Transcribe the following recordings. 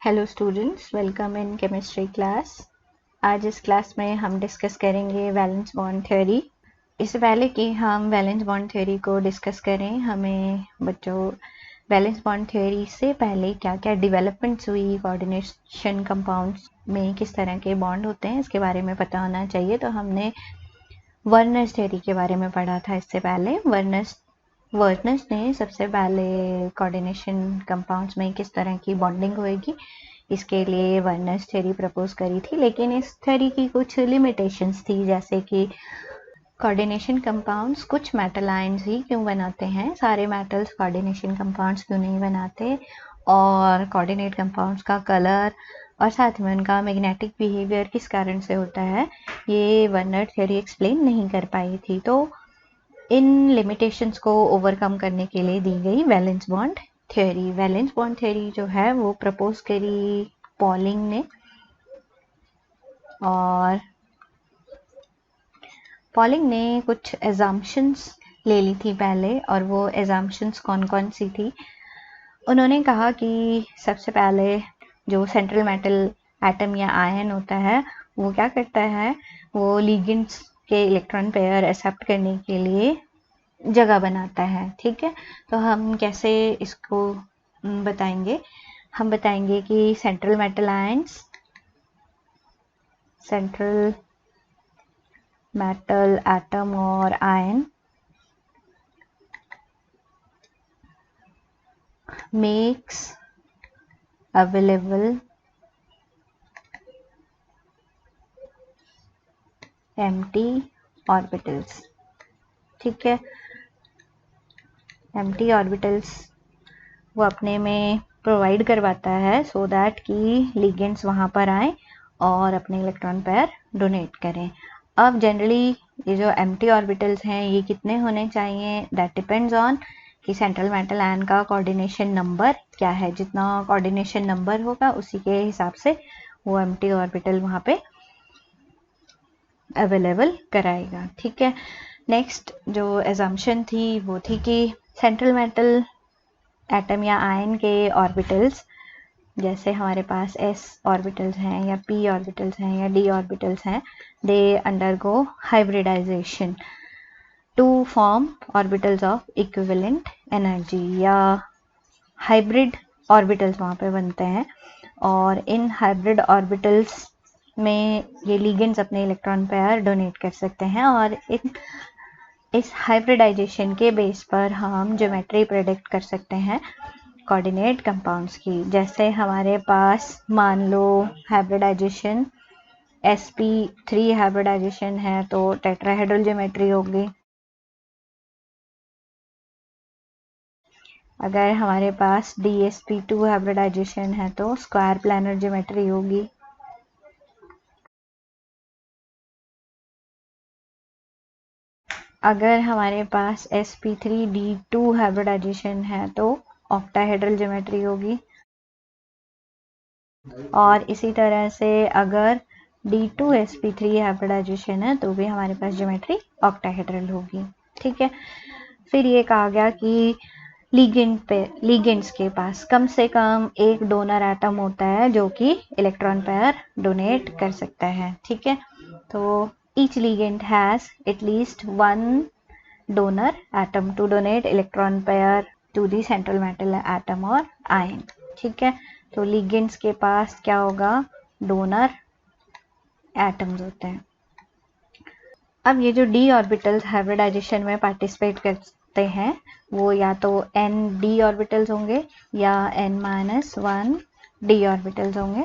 Hello students, welcome in chemistry class. आज इस class में हम डिस्कस करेंगे वैलेंस बॉन्ड थ्योरी। इससे पहले कि हम वैलेंस बॉन्ड थ्योरी को डिस्कस करें, हमें बच्चों वैलेंस बॉन्ड थ्योरी से पहले क्या क्या डेवलपमेंट्स हुई, कोऑर्डिनेशन कंपाउंड्स में किस तरह के बॉन्ड होते हैं, इसके बारे में पता होना चाहिए। तो हमने वर्नर्स थ्योरी के बारे में पढ़ा था इससे पहले। वर्नर्स ने सबसे पहले कोऑर्डिनेशन कंपाउंड्स में किस तरह की बॉन्डिंग होएगी, इसके लिए वर्नर्स थ्योरी प्रपोज करी थी। लेकिन इस थ्योरी की कुछ लिमिटेशंस थी, जैसे कि कोऑर्डिनेशन कंपाउंड्स कुछ मेटल आयंस ही क्यों बनाते हैं, सारे मेटल्स कोऑर्डिनेशन कंपाउंड्स क्यों नहीं बनाते, और कोऑर्डिनेट कंपाउंड्स का कलर और साथ में उनका मैग्नेटिक बिहेवियर किस कारण से होता है, ये वर्नर थ्योरी एक्सप्लेन नहीं कर पाई थी। तो इन लिमिटेशंस को ओवरकम करने के लिए दी गई valence bond theory. Valence bond theory जो है वो प्रपोज करी पॉलिंग ने, और पॉलिंग ने कुछ एजम्पशंस ले ली थी पहले। और वो एजम्पशंस कौन कौन सी थी? उन्होंने कहा कि सबसे पहले जो सेंट्रल मेटल एटम या आयन होता है वो क्या करता है, वो लिगेंड्स के इलेक्ट्रॉन पेयर एक्सेप्ट करने के लिए जगह बनाता है। ठीक है, तो हम कैसे इसको बताएंगे? हम बताएंगे कि central metal ions, central metal atom और ion makes available empty orbitals. ठीक है, एम्प्टी ऑर्बिटल्स वो अपने में प्रोवाइड करवाता है सो दैट कि लिगेंड्स वहाँ पर आए और अपने इलेक्ट्रॉन पेयर डोनेट करें। अब जनरली ये जो एम्प्टी ऑर्बिटल्स हैं ये कितने होने चाहिए, दैट डिपेंड्स ऑन कि सेंट्रल मेटल आयन का कोऑर्डिनेशन नंबर क्या है। जितना कोऑर्डिनेशन नंबर होगा उसी के हिसाब से वो एम्प्टी ऑर्बिटल वहाँ पे अवेलेबल कराएगा। ठीक है, नेक्स्ट जो एजम्पशन थी वो थी कि सेंट्रल मेटल एटम या आयन के ऑर्बिटल्स, जैसे हमारे पास s ऑर्बिटल्स हैं या p ऑर्बिटल्स हैं या d ऑर्बिटल्स हैं, they undergo hybridization to form orbitals of equivalent energy, या हाइब्रिड ऑर्बिटल्स वहाँ पे बनते हैं। और इन हाइब्रिड ऑर्बिटल्स में ये लिगेंड्स अपने इलेक्ट्रॉन पेयर डोनेट कर सकते हैं, और इस हाइब्रिडाइजेशन के बेस पर हम ज्योमेट्री प्रेडिक्ट कर सकते हैं कोऑर्डिनेट कंपाउंड्स की। जैसे हमारे पास मान लो हाइब्रिडाइजेशन sp3 हाइब्रिडाइजेशन है तो टेट्राहेड्रल ज्योमेट्री होगी। अगर हमारे पास dsp2 हाइब्रिडाइजेशन है तो स्क्वायर प्लानर ज्योमेट्री होगी। अगर हमारे पास sp3d2 हाइब्रिडाइजेशन है तो ऑक्टाहेड्रल ज्योमेट्री होगी। और इसी तरह से अगर d2sp3 हाइब्रिडाइजेशन है तो भी हमारे पास ज्योमेट्री ऑक्टाहेड्रल होगी। ठीक है, फिर ये कहा गया कि लिगेंड्स के पास कम से कम एक डोनर एटम होता है जो कि इलेक्ट्रॉन पेयर डोनेट कर सकता है। ठीक है, तो each ligand has at least one donor atom to donate electron pair to the central metal atom और आयन। ठीक है, तो लिगेंड्स के पास क्या होगा, डोनर एटम्स होते हैं। अब ये जो डी ऑर्बिटल्स हाइब्रिडाइजेशन में पार्टिसिपेट करते हैं वो या तो n d ऑर्बिटल्स होंगे या n-1 d ऑर्बिटल्स होंगे।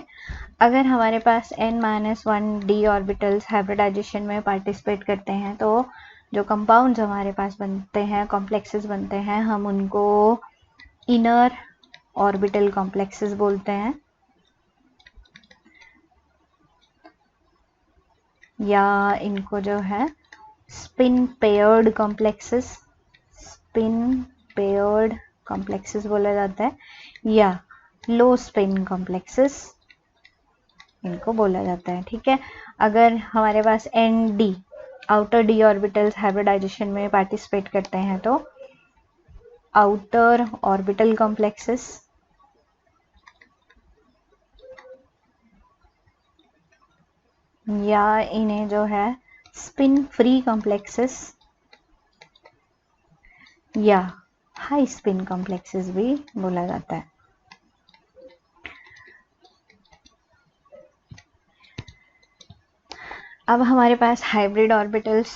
अगर हमारे पास n-1 d ऑर्बिटल्स हाइब्रिडाइजेशन में पार्टिसिपेट करते हैं तो जो कंपाउंड्स हमारे पास बनते हैं, कॉम्प्लेक्सेस बनते हैं, हम उनको इनर ऑर्बिटल कॉम्प्लेक्सेस बोलते हैं, या इनको जो है स्पिन पेयर्ड कॉम्प्लेक्सेस बोला जाता है, या लो स्पिन कॉम्प्लेक्सेस इनको बोला जाता है। ठीक है, अगर हमारे पास nd outer d orbitals hybridization में पार्टिसिपेट करते हैं तो आउटर ऑर्बिटल कॉम्प्लेक्सेस या इन्हें जो है स्पिन फ्री कॉम्प्लेक्सेस या हाई स्पिन कॉम्प्लेक्सेस भी बोला जाता है। अब हमारे पास hybrid orbitals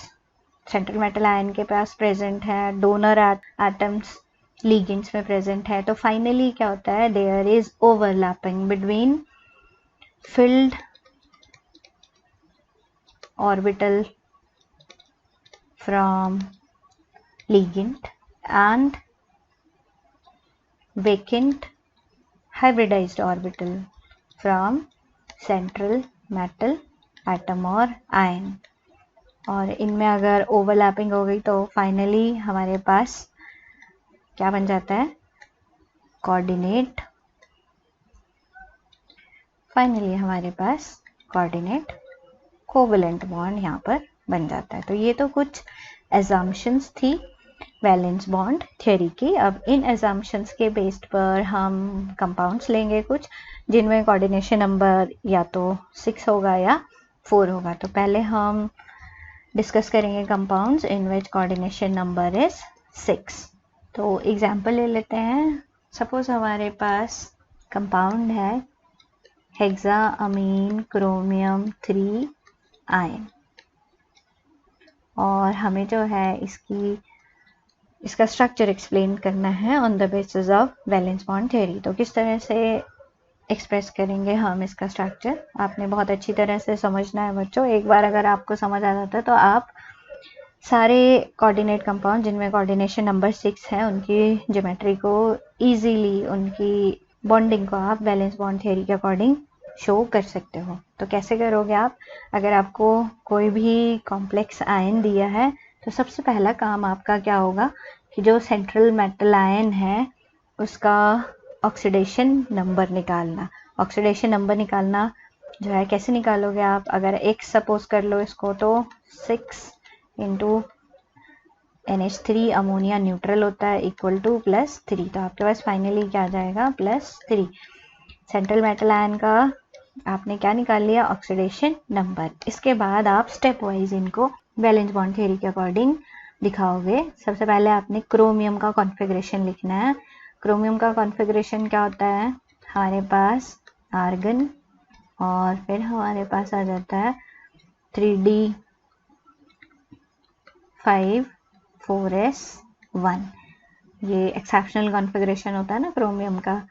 central metal ion के पास प्रेजेंट है, डोनर एटम्स लिगेंड्स में प्रेजेंट है। तो फाइनली क्या होता है, there is overlapping between filled orbital from ligand and vacant hybridized orbital from central metal atom और ion। और इनमें अगर ओवरलैपिंग हो गई तो फाइनली हमारे पास क्या बन जाता है, कोऑर्डिनेट। फाइनली हमारे पास कोऑर्डिनेट कोवेलेंट बॉन्ड यहाँ पर बन जाता है। तो ये तो कुछ assumptions थी वैलेंस बॉन्ड थ्योरी की। अब इन assumptions के बेस्ड पर हम कंपाउंड्स लेंगे कुछ, जिनमें कोऑर्डिनेशन नंबर या तो 6 होगा या 4 होगा। तो पहले हम डिस्कस करेंगे compounds in which coordination number is 6। तो एग्जांपल ले लेते हैं। सपोज हमारे पास कंपाउंड है हेक्साअमीन क्रोमियम 3 आयन, और हमें जो है इसका स्ट्रक्चर एक्सप्लेन करना है on the basis of valence bond theory. तो किस तरह से एक्सप्रेस करेंगे हम इसका स्ट्रक्चर, आपने बहुत अच्छी तरह से समझना है बच्चों। एक बार अगर आपको समझ आ जाता है तो आप सारे कोऑर्डिनेट कंपाउंड जिनमें कोऑर्डिनेशन नंबर 6 है उनकी ज्योमेट्री को इजीली, उनकी बॉन्डिंग को आप वैलेंस बॉन्ड थ्योरी के अकॉर्डिंग शो कर सकते हो। तो कैसे करोगे आप, अगर आपको कोई भी कॉम्प्लेक्स आयन दिया है तो सबसे पहला काम आपका क्या होगा कि जो सेंट्रल मेटल आयन है उसका ऑक्सीडेशन नंबर निकालना। ऑक्सीडेशन नंबर निकालना जो है कैसे निकालोगे आप, अगर x सपोज कर लो इसको, तो 6 इंटू NH3 अमोनिया न्यूट्रल होता है इक्वल टू +3। तो आपके पास फाइनली क्या आ जाएगा, +3। सेंट्रल मेटल आयन का आपने क्या निकाल लिया, ऑक्सीडेशन नंबर। इसके बाद आप स्टेप वाइज इनको वैलेंस बॉन्ड थ्योरी के अकॉर्डिंग दिखाओगे। सबसे पहले आपने क्रोमियम का कॉन्फ़िगरेशन लिखना है। क्रोमियम का कॉन्फ़िगरेशन क्या होता है, हमारे पास आर्गन और फिर हमारे पास आ जाता है 3D5 4s1। ये एक्सेप्शनल कॉन्फ़िगरेशन होता है ना क्रोमियम का।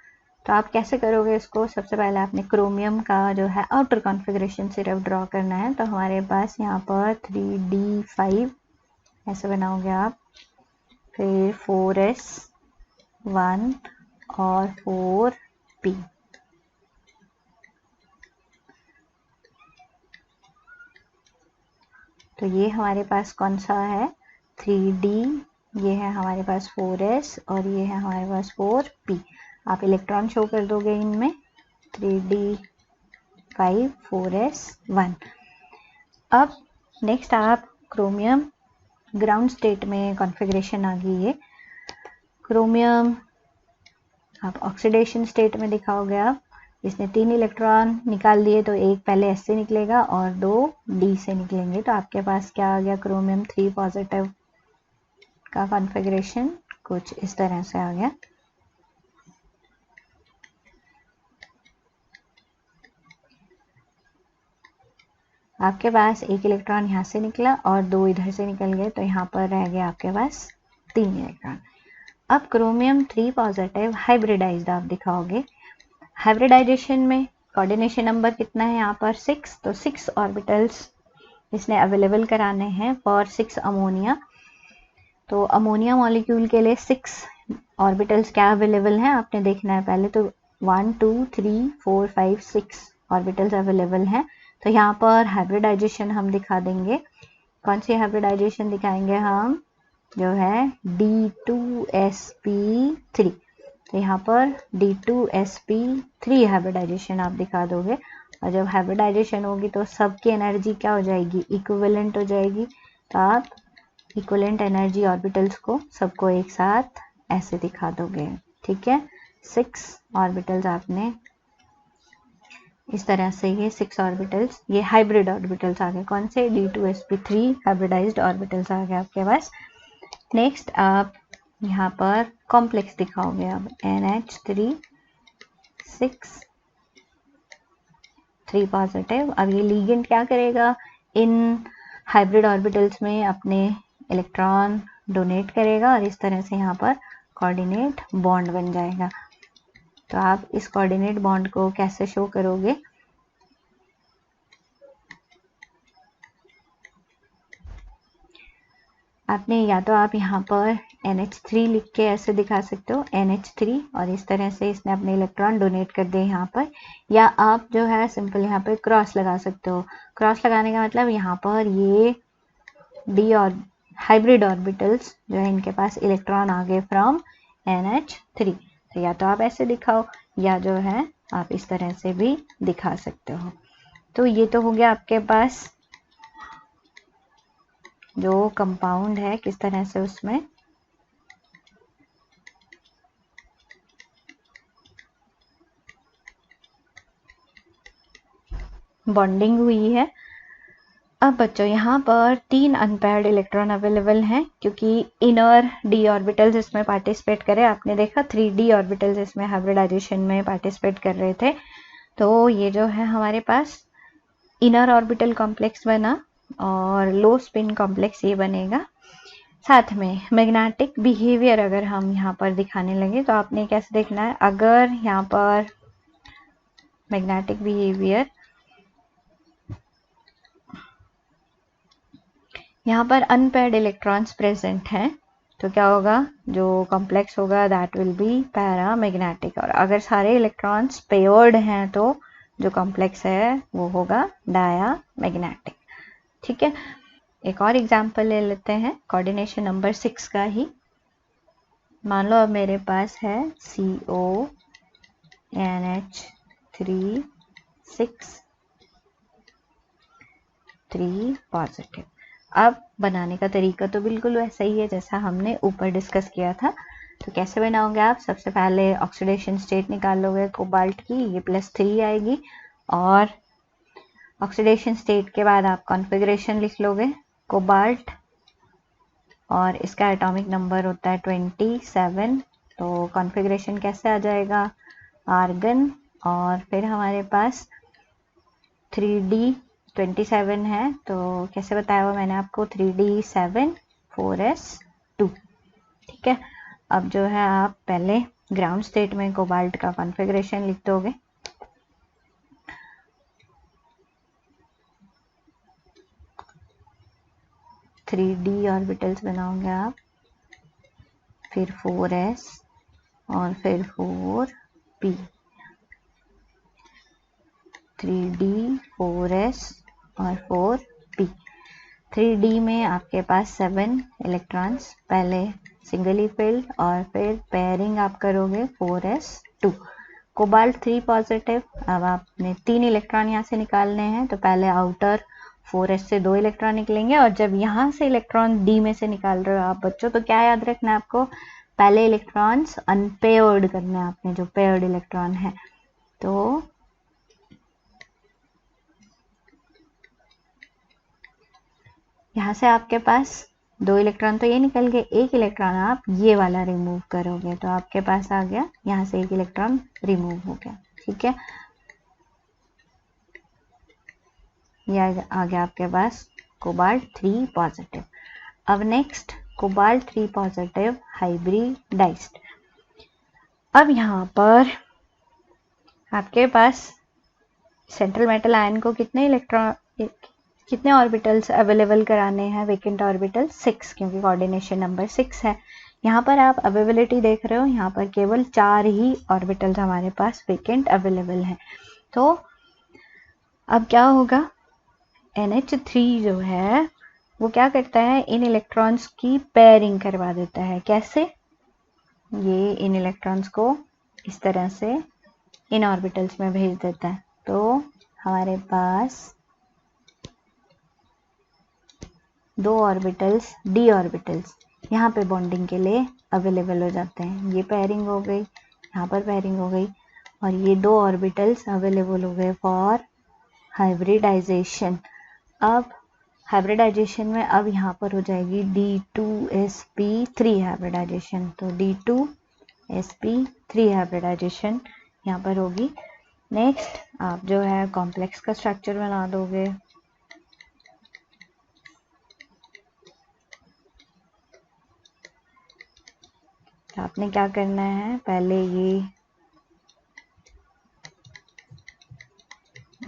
तो आप कैसे करोगे इसको, सबसे पहले आपने क्रोमियम का जो है आउटर कॉन्फ़िगरेशन सिर्फ ड्रॉ करना है। तो हमारे पास यहाँ पर 3D5 ऐसे बनाओगे आप, फिर 4s1 और 4p। तो ये हमारे पास कौन सा है, 3D, ये है हमारे पास 4s और ये है हमारे पास 4p। आप इलेक्ट्रॉन शो कर दोगे इनमें 3D5 4s1। अब नेक्स्ट आप क्रोमियम ग्राउंड स्टेट में कॉन्फ़िगरेशन आ गई है। क्रोमियम आप ऑक्सीडेशन स्टेट में दिखाओगे आप, इसने 3 इलेक्ट्रॉन निकाल दिए तो एक पहले S से निकलेगा और 2 D से निकलेंगे। तो आपके पास क्या आ गया, क्रोमियम 3 पॉजिटिव का कॉन्फ़िगरेशन कुछ इस तरह से आ गया। आपके पास एक इलेक्ट्रॉन यहाँ से निकला और 2 इधर से निकल गए, तो यहाँ पर रह गया आपके पास 3 इलेक्ट्रॉन। अब क्रोमियम 3 पॉजिटिव हाइब्रिडाइज्ड आप दिखाओगे। हाइब्रिडाइजेशन में कोऑर्डिनेशन नंबर कितना है यहाँ पर 6, तो 6 ऑर्बिटल्स इसने अवेलेबल कराने हैं फॉर 6 अमोनिया। तो अमोनिया मॉलिक्यूल के लिए 6 ऑर्बिटल्स क्या अवेलेबल हैं आपने देखना है पहले। तो 1 2 3 4 5 6 ऑर्बिटल्स अवेलेबल हैं। तो यहाँ पर हाइब्रिडाइजेशन हम दिखा देंगे। कौन सी हाइब्रिडाइजेशन दिखाएंगे हम, जो है D2sp3। तो यहाँ पर D2sp3 हाइब्रिडाइजेशन आप दिखा दोगे। और जब हाइब्रिडाइजेशन होगी तो सबकी एनर्जी क्या हो जाएगी, इक्विवेलेंट हो जाएगी। तो आप इक्विवेलेंट एनर्जी ऑर्बिटल्स को सबको एक साथ ऐसे दिखा दोगे, ठीक है। 6 ऑर्बिटल्स आपने इस तरह से ये 6 ऑर्बिटल्स, ये हाइब्रिड ऑर्बिटल्स आ गए। कौन से? D2sp3 हाइब्रिडाइज्ड ऑर्बिटल्स आ गए आपके पास। नेक्स्ट आप यहाँ पर कॉम्प्लेक्स दिखाओगे अब NH3 6 3 पॉजिटिव। अब ये लिगेंड क्या करेगा? इन हाइब्रिड ऑर्बिटल्स में अपने इलेक्ट्रॉन डोनेट करेगा और इस तरह से यहाँ पर कोऑर्डिनेट बॉन्ड बन जाएगा। तो आप इस कोऑर्डिनेट बॉन्ड को कैसे शो करोगे? आपने या तो आप यहाँ पर NH3 लिख के ऐसे दिखा सकते हो NH3 और इस तरह से इसने अपने इलेक्ट्रॉन डोनेट कर दिए यहाँ पर, या आप जो है सिंपल यहाँ पे क्रॉस लगा सकते हो। क्रॉस लगाने का मतलब यहाँ पर ये D और हाइब्रिड ऑर्बिटल्स जो है इनके पास इलेक्ट्रॉन आ गए फ्रॉम NH3। तो या तो आप ऐसे दिखाओ या जो है आप इस तरह से भी दिखा सकते हो। तो ये तो हो गया आपके पास जो कंपाउंड है किस तरह से उसमें बॉन्डिंग हुई है। अब बच्चों यहाँ पर 3 अनपेयर्ड इलेक्ट्रॉन अवेलेबल हैं क्योंकि इनर d ऑर्बिटल्स इसमें पार्टिसिपेट करे। आपने देखा 3d ऑर्बिटल्स इसमें हाइब्रिडाइजेशन में पार्टिसिपेट कर रहे थे। तो ये जो है हमारे पास इनर ऑर्बिटल कॉम्प्लेक्स बना और लो स्पिन कॉम्प्लेक्स ये बनेगा। साथ में मैग्नेटिक बिहेवियर अगर हम यहाँ पर दिखाने लगे तो आपने कैसे देखना है? अगर यहाँ पर मैग्नेटिक बिहेवियर यहाँ पर अनपेयर्ड इलेक्ट्रॉन्स प्रेजेंट हैं तो क्या होगा? जो कॉम्प्लेक्स होगा दैट विल बी पैरामैग्नेटिक। और अगर सारे इलेक्ट्रॉन्स पेयर्ड हैं तो जो कॉम्प्लेक्स है वो होगा डायामैग्नेटिक। ठीक है, एक और एग्जांपल ले लेते हैं कोऑर्डिनेशन नंबर 6 का ही। मान लो अब मेरे पास है CO NH3 6 3 पॉजिटिव। अब बनाने का तरीका तो बिल्कुल वैसा ही है जैसा हमने ऊपर डिस्कस किया था। तो कैसे बनाओगे आप? सबसे पहले ऑक्सीडेशन स्टेट निकाल लोगे कोबाल्ट की, ये +3 आएगी, और ऑक्सीडेशन स्टेट के बाद आप कॉन्फ़िगरेशन लिख लोगे कोबाल्ट, और इसका एटॉमिक नंबर होता है 27। तो कॉन्फ़िगरेशन कैसे आ जाएगा? आर्गन, और फिर हमारे पास 3D 27 है। तो कैसे बताया हुआ मैंने आपको? 3D7 4s2। ठीक है, अब जो है आप पहले ग्राउंड स्टेट में कोबाल्ट का कॉन्फ़िगरेशन लिख दोगे। थ्री डी ऑर्बिटल्स बनाओगे आप, फिर 4s और फिर 4p, 3D 4s और 4p। 3D में आपके पास 7 इलेक्ट्रॉन्स, पहले सिंगली फिल्ड और फिर पेयरिंग आप करोगे 4s2। Cobalt 3 positive. अब आपने 3 इलेक्ट्रॉन यहाँ से निकालने हैं तो पहले आउटर 4s से 2 इलेक्ट्रॉन निकलेंगे, और जब यहाँ से इलेक्ट्रॉन D में से निकाल रहे हो आप बच्चों तो क्या याद रखना है आपको? पहले इलेक्ट्रॉन्स अनपेयर्ड करना है आपने, जो पेयर्ड इलेक्ट्रॉन है। तो यहाँ से आपके पास 2 इलेक्ट्रॉन तो ये निकल गए, एक इलेक्ट्रॉन आप ये वाला रिमूव करोगे तो आपके पास आ गया, यहाँ से एक इलेक्ट्रॉन रिमूव हो गया। ठीक है, यह आ गया आपके पास कोबाल्ट 3 पॉजिटिव। अब नेक्स्ट कोबाल्ट 3 पॉजिटिव हाइब्रिडाइज्ड। अब यहाँ पर आपके पास सेंट्रल मेटल आयन को कितने ऑर्बिटल्स अवेलेबल कराने हैं? वेकेंट ऑर्बिटल 6, क्योंकि कोऑर्डिनेशन नंबर 6 है। यहाँ पर आप अवेलेबिलिटी देख रहे हो, यहाँ पर केवल 4 ही ऑर्बिटल्स हमारे पास वेकेंट अवेलेबल हैं। तो अब क्या होगा? NH3 जो है वो क्या करता है? इन इलेक्ट्रॉन्स की पेयरिंग करवा देता है। कैसे? ये इन इलेक्ट्रॉन्स को इस तरह से इन ऑर्बिटल्स में भेज देता है। तो हमारे पास 2 ऑर्बिटल्स D ऑर्बिटल्स यहाँ पे बॉन्डिंग के लिए अवेलेबल हो जाते हैं। ये पेयरिंग हो गई, यहाँ पर पेयरिंग हो गई, और ये 2 ऑर्बिटल्स अवेलेबल हो गए फॉर हाइब्रिडाइजेशन। अब हाइब्रिडाइजेशन में अब यहाँ पर हो जाएगी D2sp3 हाइब्रिडाइजेशन, तो D2sp3 हाइब्रिडाइजेशन यहाँ पर होगी। नेक्स्ट आप जो है कॉम्प्लेक्स का स्ट्रक्चर बना दोगे। तो आपने क्या करना है, पहले ये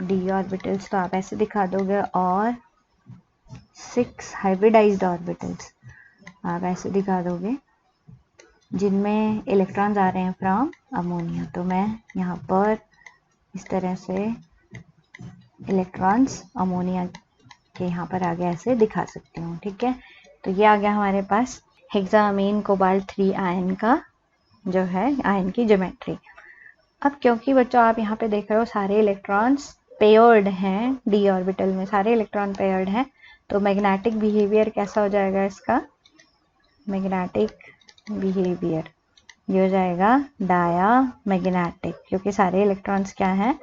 d ऑर्बिटल्स तो आप ऐसे दिखा दोगे और 6 हाइब्रिडाइज्ड ऑर्बिटल्स आप ऐसे दिखा दोगे जिनमें इलेक्ट्रॉन्स आ रहे हैं फ्रॉम अमोनिया। तो मैं यहाँ पर इस तरह से इलेक्ट्रॉन्स अमोनिया के यहाँ पर आगे ऐसे दिखा सकती हूँ, ठीक है। तो ये आ गया हमारे पास हेक्सामीन कोबाल्ट 3 आयन का जो है आयन की ज्योमेट्री। अब क्योंकि बच्चों आप यहाँ पे देख रहे हो सारे इलेक्ट्रॉन्स पेयर्ड हैं, d ऑर्बिटल में सारे इलेक्ट्रॉन पेयर्ड हैं, तो मैग्नेटिक बिहेवियर कैसा हो जाएगा इसका, मैग्नेटिक बिहेवियर ये हो जाएगा डाया मैग्नेटिक, क्योंकि सारे इलेक्ट्रॉन्स क्या हैं,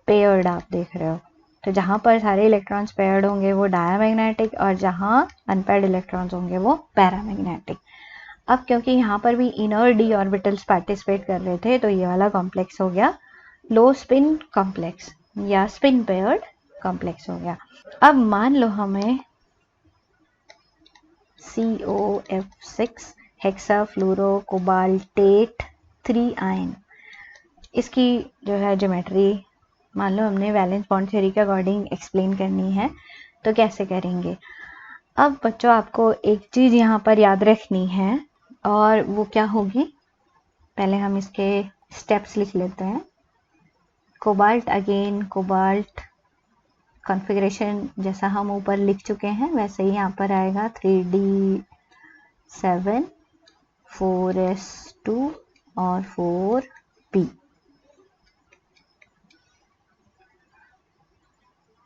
पेयर्ड आप देख रहे हो। तो जहाँ पर सारे इलेक्ट्रॉन्स पेयर्ड होंगे वो डायामैग्नेटिक और जहाँ अनपेयर्ड इलेक्ट्रॉन्स होंगे वो पैरामैग्नेटिक। अब क्योंकि यहाँ पर भी इनर d ऑर्बिटल्स पार्टिसिपेट कर रहे थे तो ये वाला कॉम्प्लेक्स हो गया लो स्पिन कॉम्प्लेक्स या स्पिन पेयर्ड कॉम्प्लेक्स हो गया। अब मान लो हमें COF6 हेक्साफ्लोरो कोबाल्टेट 3 आयन, इसकी जो है ज्योमेट्री मान लो हमने वैलेंस बॉन्ड थ्योरी के अकॉर्डिंग एक्सप्लेन करनी है, तो कैसे करेंगे। अब बच्चों आपको एक चीज़ यहाँ पर याद रखनी है और वो क्या होगी, पहले हम इसके स्टेप्स लिख लेते हैं। कोबाल्ट अगेन कोबाल्ट कॉन्फ़िगरेशन जैसा हम ऊपर लिख चुके हैं वैसे ही यहाँ पर आएगा 3D7 4s2 और 4p।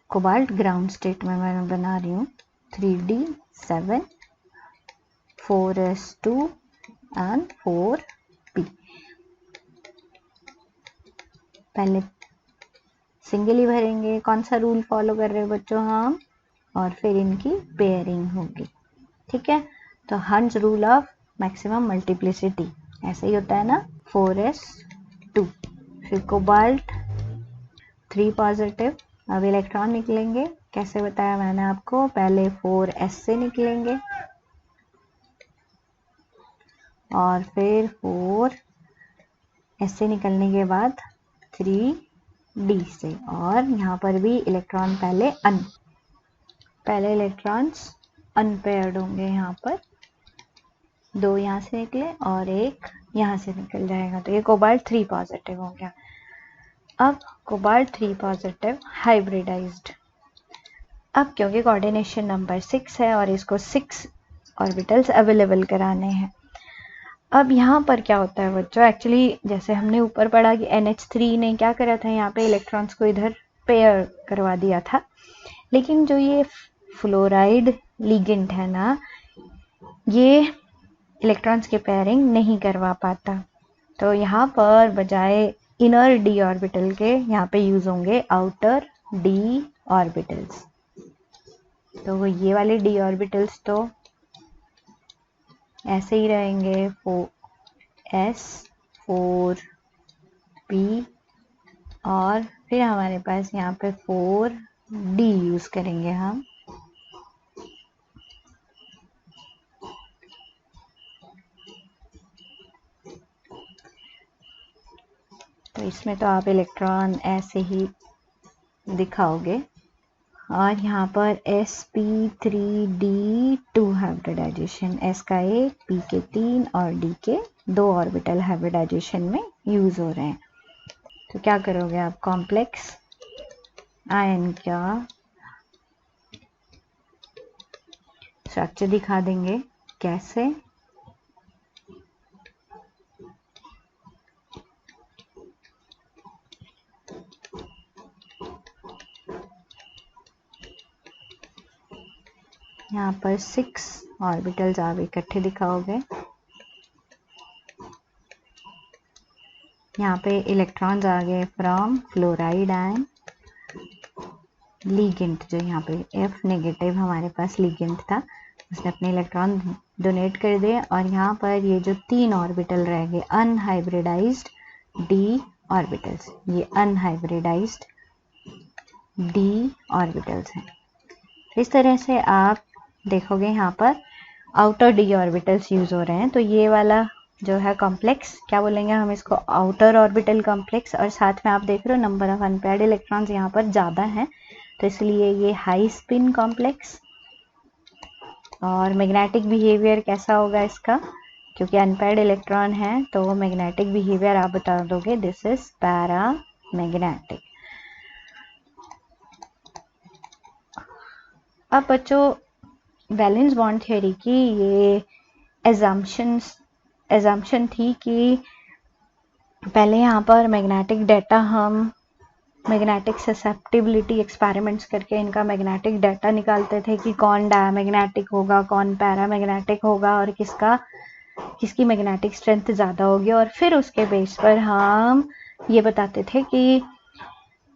कोबाल्ट ग्राउंड स्टेट में मैं बना रही हूँ 3D7 4s2 एंड 4p। पहले सिंगल ही भरेंगे, कौन सा रूल फॉलो कर रहे हो बच्चों हम, और फिर इनकी पेयरिंग होगी, ठीक है। तो हंस रूल ऑफ मैक्सिमम मल्टीप्लिसिटी ऐसे ही होता है ना, 4s2 फिर कोबाल्ट 3 पॉजिटिव। अब इलेक्ट्रॉन निकलेंगे, कैसे बताया मैंने आपको, पहले 4s से निकलेंगे और फिर 4s से निकलने के बाद 3d से, और यहाँ पर भी इलेक्ट्रॉन पहले इलेक्ट्रॉन्स अनपेयर्ड होंगे, यहाँ पर 2 यहाँ से निकले और 1 यहाँ से निकल जाएगा, तो ये कोबाल्ट 3 पॉजिटिव हो गया। अब कोबाल्ट 3 पॉजिटिव हाइब्रिडाइज्ड। अब क्योंकि कोऑर्डिनेशन नंबर 6 है और इसको 6 ऑर्बिटल्स अवेलेबल कराने हैं। अब यहाँ पर क्या होता है बच्चों, एक्चुअली जैसे हमने ऊपर पढ़ा कि NH3 ने क्या करा था, यहाँ पे इलेक्ट्रॉन्स को इधर पेयर करवा दिया था, लेकिन जो ये फ्लोराइड लिगेंड है ना, ये इलेक्ट्रॉन्स के पेयरिंग नहीं करवा पाता। तो यहाँ पर बजाय इनर d ऑर्बिटल के यहाँ पे यूज होंगे आउटर d ऑर्बिटल्स। तो वो ये वाले d ऑर्बिटल्स तो ऐसे ही रहेंगे 4s 4p और फिर हमारे पास यहाँ पे 4d यूज करेंगे हम। तो इसमें तो आप इलेक्ट्रॉन ऐसे ही दिखाओगे और यहाँ पर sp3d2 हाइब्रिडाइजेशन, s का 1 p के 3 और d के 2 ऑर्बिटल हाइब्रिडाइजेशन में यूज हो रहे हैं। तो क्या करोगे आप, कॉम्प्लेक्स आयन का स्ट्रक्चर दिखा देंगे, कैसे, यहाँ पर 6 ऑर्बिटल्स आप इकट्ठे दिखाओगे। यहाँ पे इलेक्ट्रॉन्स आ गए फ्रॉम फ्लोराइड एंड लिगेंड, जो यहाँ पे F नेगेटिव हमारे पास लिगेंड था, उसने अपने इलेक्ट्रॉन डोनेट कर दिए और यहाँ पर ये जो 3 ऑर्बिटल रह गए अनहाइब्रिडाइज्ड d ऑर्बिटल्स, ये अनहाइब्रिडाइज्ड d ऑर्बिटल्स हैं। इस तरह से आप देखोगे यहाँ पर आउटर d ऑर्बिटल्स यूज हो रहे हैं, तो ये वाला जो है कॉम्प्लेक्स क्या बोलेंगे हम इसको, आउटर ऑर्बिटल कॉम्प्लेक्स। और साथ में आप देख रहे हो नंबर ऑफ अनपेयर्ड इलेक्ट्रॉन्स यहाँ पर ज़्यादा हैं, तो इसलिए ये हाई स्पिन कॉम्प्लेक्स। और मैग्नेटिक बिहेवियर कैसा होगा इसका, क्योंकि अनपेयर्ड इलेक्ट्रॉन है तो मैग्नेटिक बिहेवियर आप बता दोगे, दिस इज पैरा मैग्नेटिक। अब बच्चों वैलेंस बॉन्ड थ्योरी की ये एजम्पशन थी कि पहले यहाँ पर मैग्नेटिक डाटा हम मैग्नेटिक ससेप्टिबिलिटी एक्सपेरिमेंट्स करके इनका मैग्नेटिक डाटा निकालते थे कि कौन डायमैग्नेटिक होगा, कौन पैरामैग्नेटिक होगा और किसकी मैग्नेटिक स्ट्रेंथ ज़्यादा होगी, और फिर उसके बेस पर हम ये बताते थे कि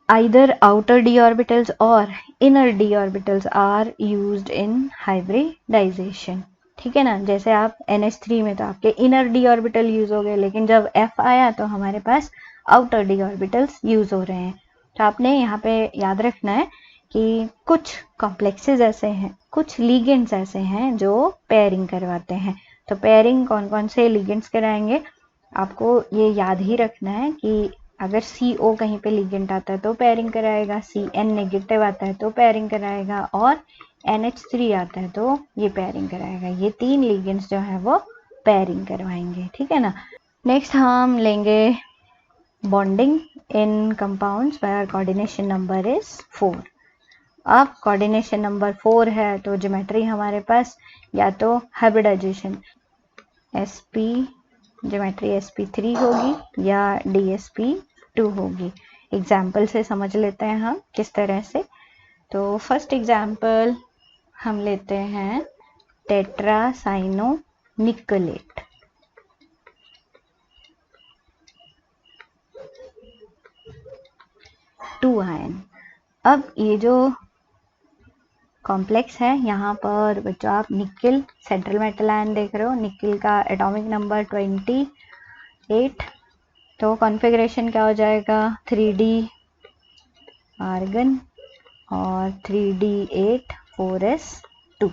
आइदर आउटर d ऑर्बिटल्स और inner d orbitals are used in hybridization. ठीक है ना, जैसे आप NH3 में तो आपके इनर d ऑर्बिटल यूज हो गए, लेकिन जब F आया तो हमारे पास आउटर d ऑर्बिटल्स यूज हो रहे हैं। तो आपने यहाँ पे याद रखना है कि कुछ कॉम्प्लेक्सेस ऐसे हैं, कुछ लिगेंड्स ऐसे हैं जो पेयरिंग करवाते हैं। तो पेयरिंग कौन कौन से लिगेंड्स कराएंगे, आपको ये याद ही रखना है कि अगर CO कहीं पे लिगेंड आता है तो पेयरिंग कराएगा, CN नेगेटिव आता है तो पेयरिंग कराएगा, और NH3 आता है तो ये पेयरिंग कराएगा। ये 3 लिगेंड्स जो है वो पेयरिंग करवाएंगे। ठीक है ना। नेक्स्ट हम लेंगे bonding in compounds where coordination number is 4। अब कोऑर्डिनेशन नंबर 4 है तो ज्योमेट्री हमारे पास या तो हाइब्रिडाइजेशन ज्योमेट्री sp3 होगी या dsp2 होगी। एग्जाम्पल से समझ लेते हैं हम किस तरह से। तो फर्स्ट एग्जाम्पल हम लेते हैं टेट्रासाइनोनिकलेट। Two ion. अब ये जो कॉम्प्लेक्स है यहाँ पर बच्चों आप निकिल सेंट्रल मेटल आयन देख रहे हो, निकिल का एटॉमिक नंबर 28। तो कॉन्फ़िगरेशन क्या हो जाएगा, 3d आर्गन और 3d8 4s2।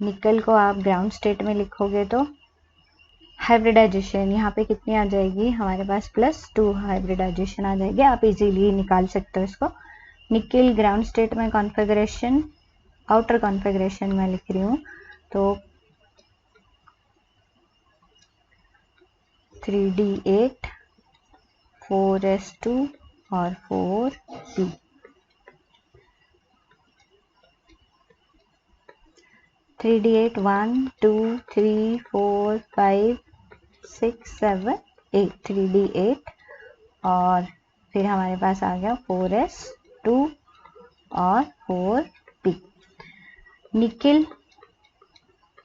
निकल को आप ग्राउंड स्टेट में लिखोगे तो हाइब्रिडाइजेशन यहाँ पे कितनी आ जाएगी हमारे पास, +2 हाइब्रिडाइजेशन आ जाएगी। आप इजीली निकाल सकते हो इसको। निकिल ग्राउंड स्टेट में कॉन्फ़िगरेशन, आउटर कॉन्फ़िगरेशन में लिख रही हूँ, तो 3d8 4s2 और 4p। Three D eight 1 2 3 4 5 6 7 8 3d8 और फिर हमारे पास आ गया 4s2 और 4p। निकिल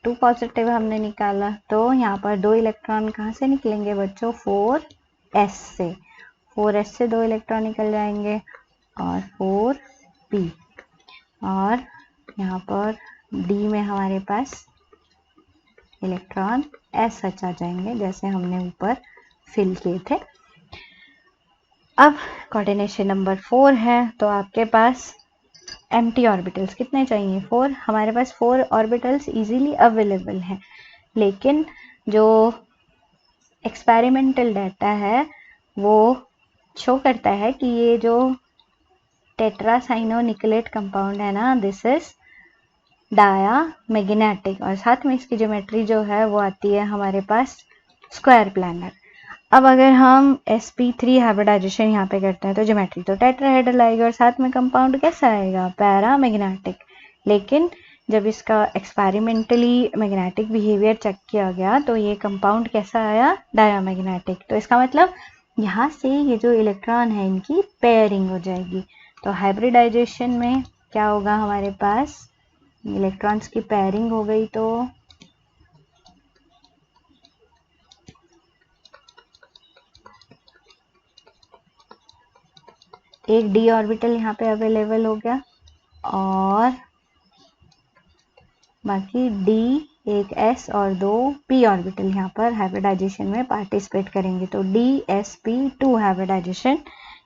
2 पॉजिटिव हमने निकाला, तो यहाँ पर 2 इलेक्ट्रॉन कहाँ से निकलेंगे बच्चों, 4s से। 4s से 2 इलेक्ट्रॉन निकल जाएंगे और 4p, और यहाँ पर D में हमारे पास इलेक्ट्रॉन SH आ जाएंगे जैसे हमने ऊपर फिल किए थे। अब कोऑर्डिनेशन नंबर 4 है तो आपके पास एम्प्टी ऑर्बिटल्स कितने चाहिए, 4। हमारे पास 4 ऑर्बिटल्स इजीली अवेलेबल हैं, लेकिन जो एक्सपेरिमेंटल डाटा है वो शो करता है कि ये जो टेट्रासाइनोनिकलेट कंपाउंड है ना, दिस इज डायामैग्नेटिक, और साथ में इसकी ज्योमेट्री जो है वो आती है हमारे पास स्क्वायर प्लानर। अब अगर हम sp3 हाइब्रिडाइजेशन यहाँ पे करते हैं तो ज्योमेट्री तो टेट्राहेड्रल आएगी और साथ में कंपाउंड कैसा आएगा, पैरामैग्नेटिक। लेकिन जब इसका एक्सपेरिमेंटली मैग्नेटिक बिहेवियर चेक किया गया तो ये कंपाउंड कैसा आया, डायामैग्नेटिक। तो इसका मतलब यहाँ से ये जो इलेक्ट्रॉन है इनकी पेयरिंग हो जाएगी। तो हाइब्रिडाइजेशन में क्या होगा, हमारे पास इलेक्ट्रॉन्स की पेयरिंग हो गई तो एक d ऑर्बिटल यहाँ पे अवेलेबल हो गया और बाकी d, एक s और 2 p ऑर्बिटल यहाँ पर हाइब्रिडाइजेशन में पार्टिसिपेट करेंगे, तो dsp2 हाइब्रिडाइजेशन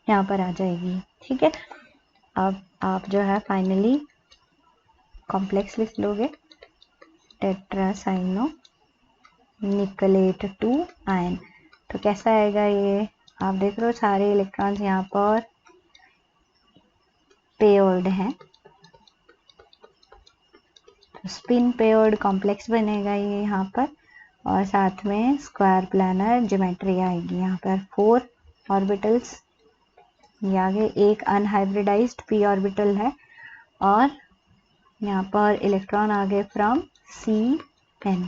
यहाँ पर आ जाएगी। ठीक है, अब आप जो है फाइनली कॉम्प्लेक्स लिख लोगे, टेट्रासाइनो निकलेट 2 आयन। तो कैसा आएगा ये, आप देख रहे हो सारे इलेक्ट्रॉन्स यहाँ पर पेयर्ड हैं, तो स्पिन पेयर्ड कॉम्प्लेक्स बनेगा ये यहाँ पर, और साथ में स्क्वायर प्लानर ज्योमेट्री आएगी। यहाँ पर 4 ऑर्बिटल्स, ये आगे एक अनहाइब्रिडाइज्ड p ऑर्बिटल है और यहाँ पर इलेक्ट्रॉन आगे from Cn,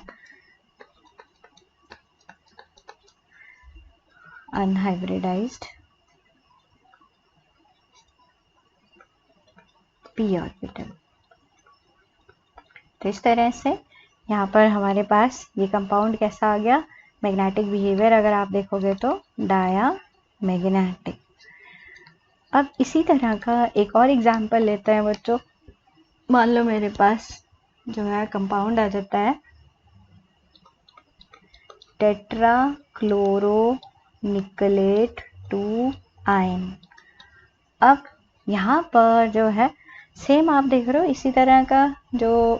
unhybridised p orbital. तो इस तरह से यहाँ पर हमारे पास ये कंपाउंड कैसा आ गया, मैग्नेटिक बिहेवियर अगर आप देखोगे तो डाया मैग्नेटिक। अब इसी तरह का एक और एग्जांपल लेते हैं बच्चों। मान लो मेरे पास जो है कंपाउंड आ जाता है टेट्रा क्लोरो निकलेट 2 आयन। अब यहाँ पर जो है सेम आप देख रहे हो इसी तरह का जो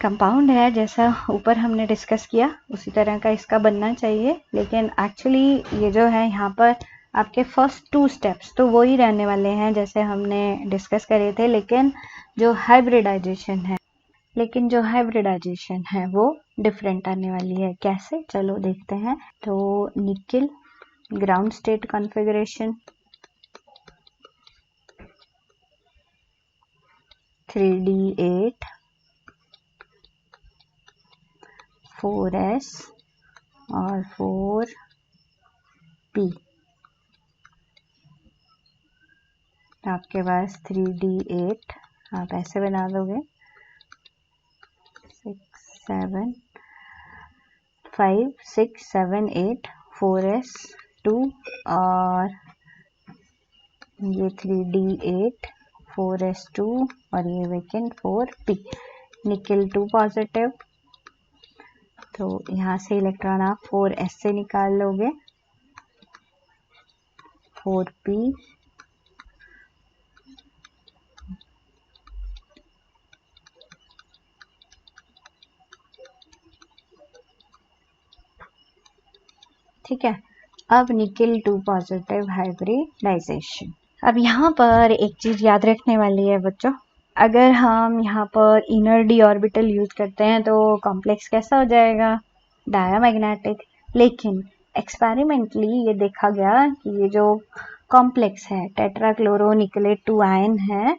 कंपाउंड है, जैसा ऊपर हमने डिस्कस किया उसी तरह का इसका बनना चाहिए, लेकिन एक्चुअली ये जो है यहाँ पर आपके फर्स्ट 2 स्टेप्स तो वो ही रहने वाले हैं जैसे हमने डिस्कस करे थे, लेकिन जो हाइब्रिडाइजेशन है वो डिफरेंट आने वाली है। कैसे, चलो देखते हैं। तो nickel ground state configuration, 3d8 4s और 4p, आपके पास 3d8 आप ऐसे बना दोगे 5 6 7 8 4s 2 और ये 3d8 4s2 और ये वेकेंट 4p, निकिल 2 पॉजिटिव, तो यहाँ से इलेक्ट्रॉन आप 4s से निकाल लोगे, 4p ठीक है। अब निकिल 2 पॉजिटिव हाइब्रिडाइजेशन। अब यहाँ पर एक चीज याद रखने वाली है बच्चों, अगर हम यहाँ पर इनर d ऑर्बिटल यूज करते हैं तो कॉम्प्लेक्स कैसा हो जाएगा, डायामैग्नेटिक। लेकिन एक्सपेरिमेंटली ये देखा गया कि ये जो कॉम्प्लेक्स है टेट्राक्लोरो निकलेट 2 आयन है,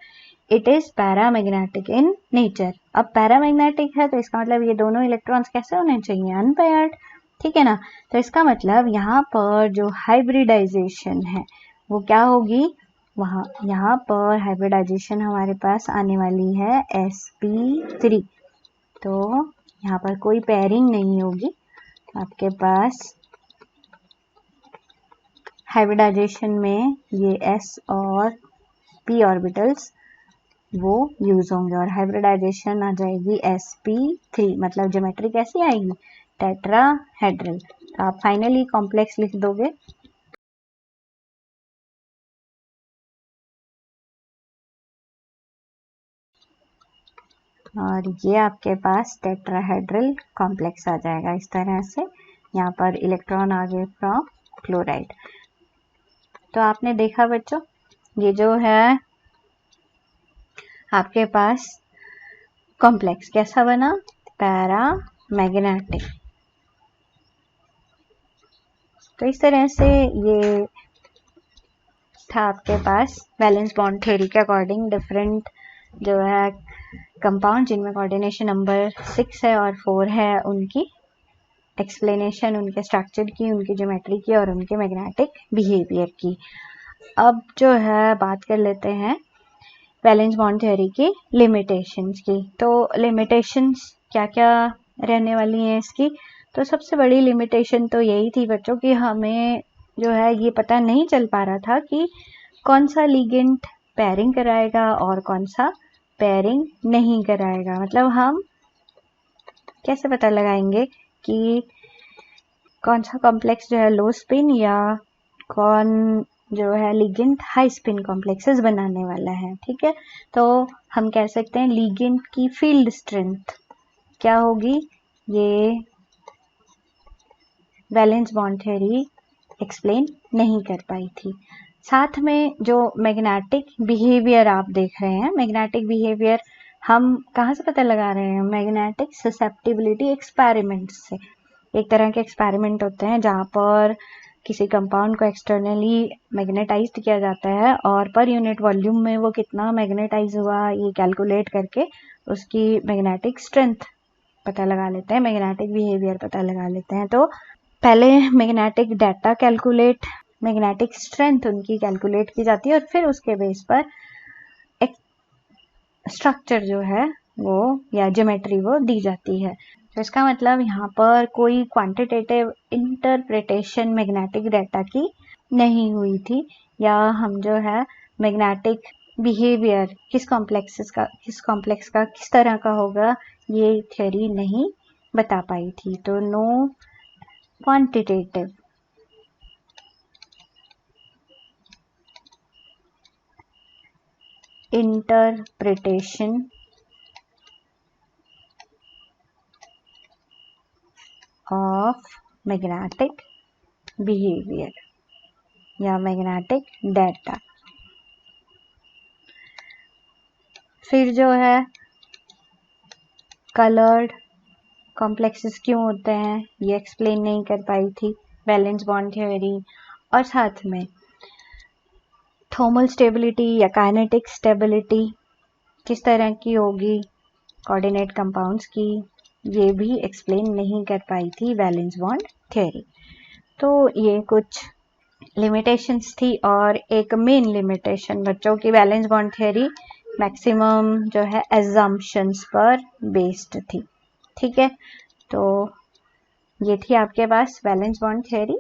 it is paramagnetic in nature. अब पैरामैग्नेटिक है तो इसका मतलब ये दोनों इलेक्ट्रॉन्स कैसे होने चाहिए, अनपेयर्ड, ठीक है ना। तो इसका मतलब यहाँ पर जो हाइब्रिडाइजेशन है वो क्या होगी, वहाँ यहाँ पर हाइब्रिडाइजेशन हमारे पास आने वाली है sp3, तो यहाँ पर कोई पेयरिंग नहीं होगी, आपके पास हाइब्रिडाइजेशन में ये s और p ऑर्बिटल्स वो यूज होंगे और हाइब्रिडाइजेशन आ जाएगी sp3, मतलब ज्योमेट्री कैसी आएगी, टेट्राहेड्रल। तो आप फाइनली कॉम्प्लेक्स लिख दोगे और ये आपके पास टेट्राहेड्रल कॉम्प्लेक्स आ जाएगा इस तरह से। यहाँ पर इलेक्ट्रॉन आ गए फ्रॉम क्लोराइड। तो आपने देखा बच्चों ये जो है आपके पास कॉम्प्लेक्स कैसा बना, पैरामैग्नेटिक। तो इस तरह से ये था आपके पास वैलेंस बॉन्ड थ्योरी के अकॉर्डिंग डिफरेंट जो है कंपाउंड जिनमें कोऑर्डिनेशन नंबर 6 है और 4 है, उनकी एक्सप्लेनेशन, उनके स्ट्रक्चर की, उनकी ज्योमेट्री की और उनके मैग्नेटिक बिहेवियर की। अब जो है बात कर लेते हैं वैलेंस बॉन्ड थ्योरी की लिमिटेशंस की। तो लिमिटेशंस क्या क्या रहने वाली हैं इसकी, तो सबसे बड़ी लिमिटेशन तो यही थी बच्चों कि हमें जो है ये पता नहीं चल पा रहा था कि कौन सा लिगेंड पेयरिंग कराएगा और कौन सा पेयरिंग नहीं कराएगा। मतलब हम कैसे पता लगाएंगे कि कौन सा कॉम्प्लेक्स जो है लो स्पिन या कौन जो है लिगेंड हाई स्पिन कॉम्प्लेक्सेस बनाने वाला है। ठीक है, तो हम कह सकते हैं लिगेंड की फील्ड स्ट्रेंथ क्या होगी, ये वैलेंस बॉन्ड थ्योरी एक्सप्लेन नहीं कर पाई थी। साथ में जो मैग्नेटिक बिहेवियर आप देख रहे हैं, मैग्नेटिक बिहेवियर हम कहाँ से पता लगा रहे हैं, मैग्नेटिक ससेप्टिबिलिटी एक्सपेरिमेंट से। एक तरह के एक्सपेरिमेंट होते हैं जहाँ पर किसी कंपाउंड को एक्सटर्नली मैग्नेटाइज्ड किया जाता है और पर यूनिट वॉल्यूम में वो कितना मैग्नेटाइज हुआ ये कैलकुलेट करके उसकी मैग्नेटिक स्ट्रेंथ पता लगा लेते हैं, मैग्नेटिक बिहेवियर पता लगा लेते हैं। तो पहले magnetic data calculate, magnetic strength उनकी कैलकुलेट की जाती है और फिर उसके बेस पर एक स्ट्रक्चर जो है वो या ज्योमेट्री वो दी जाती है। तो इसका मतलब यहाँ पर कोई क्वांटिटेटिव इंटरप्रिटेशन मैग्नेटिक डाटा की नहीं हुई थी, या हम जो है मैग्नेटिक बिहेवियर किस कॉम्प्लेक्स का किस तरह का होगा ये थ्योरी नहीं बता पाई थी। तो no quantitative interpretation of magnetic behavior या magnetic data। फिर जो है colored complexes क्यों होते हैं ये एक्सप्लेन नहीं कर पाई थी वैलेंस बॉन्ड थ्योरी। और साथ में थर्मल स्टेबिलिटी या काइनेटिक स्टेबिलिटी किस तरह की होगी कोऑर्डिनेट कंपाउंड्स की, ये भी एक्सप्लेन नहीं कर पाई थी वैलेंस बॉन्ड थ्योरी। तो ये कुछ लिमिटेशंस थी और एक मेन लिमिटेशन बच्चों की वैलेंस बॉन्ड थ्योरी मैक्सिमम जो है एजम्पशंस पर बेस्ड थी। ठीक है, तो ये थी आपके पास वैलेंस बॉन्ड थ्योरी।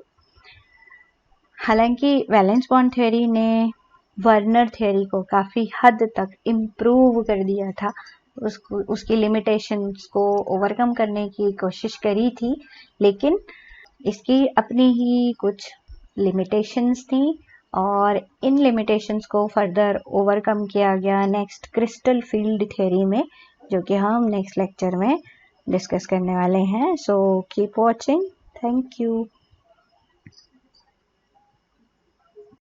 हालांकि वैलेंस बॉन्ड थ्योरी ने वर्नर थ्योरी को काफ़ी हद तक इम्प्रूव कर दिया था, उसकी लिमिटेशंस को ओवरकम करने की कोशिश करी थी, लेकिन इसकी अपनी ही कुछ लिमिटेशंस थी और इन लिमिटेशंस को फर्दर ओवरकम किया गया नेक्स्ट क्रिस्टल फील्ड थ्योरी में, जो कि हम नेक्स्ट लेक्चर में डिस्कस करने वाले हैं। So keep watching, thank you.